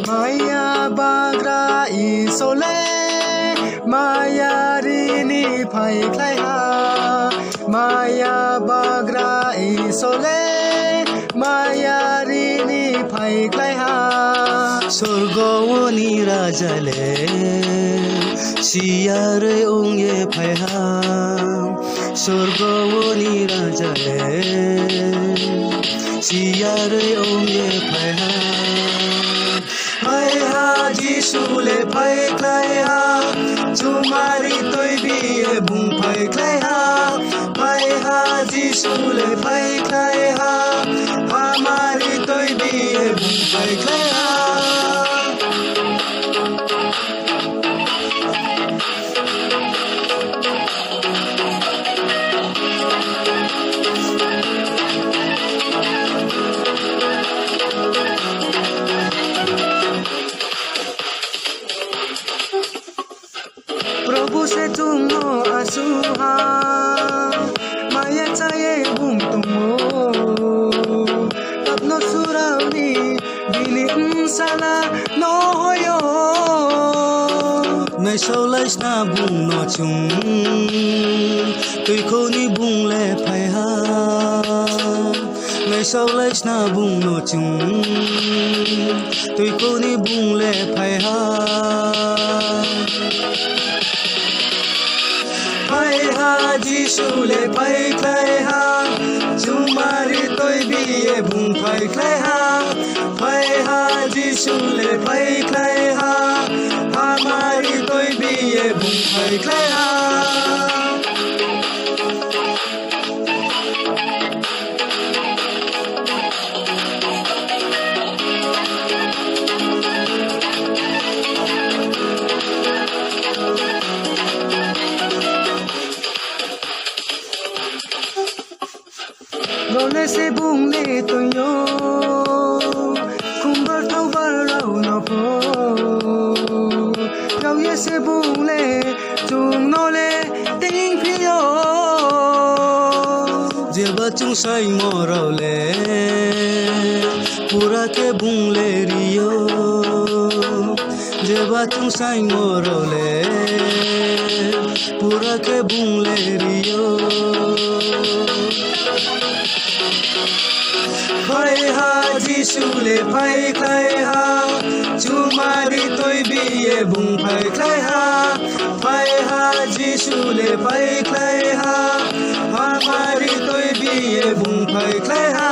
Maya bagra isole Maya rini phai khai ha Maya bagra isole Maya rini phai khai ha Surgawani rajale Siyare ongye phai ha Surgawani rajale Siyare ongye phai ha Phai ha Jisule phai khai ha Chumari toi biye bung phai khai ha Phai ha Jisule phai khai ha Hamari toi biye bung phai khai ha Prabhu se tungo asuha Maya chaye bum tungo Tapno surauni Bili sala no hoyo Nai sau lais na bung no chung Tui ko ni bung le phai ha Nai sau lais na bung no chung Tui ko ni bung le phai ha Phai ha Jisule phai khai ha Chumari toi biye bung phai khai ha Phai ha Jisule phai khai ha Hamari toi biye bung phai khai ha Gole se bung le to yo Kumbar thau bar rau no po Rau ye se bung le Chung no le Ting phi yo Jeba chung sai mo rau le Pura ke bung le riyo Jeba chung sai mo rau le Pura ke bung le riyo Phai ha Jisule phai khai ha Chumari toi biye bung phai khai ha Phai ha Jisule phai khai ha Hamari toi biye bung phai khai ha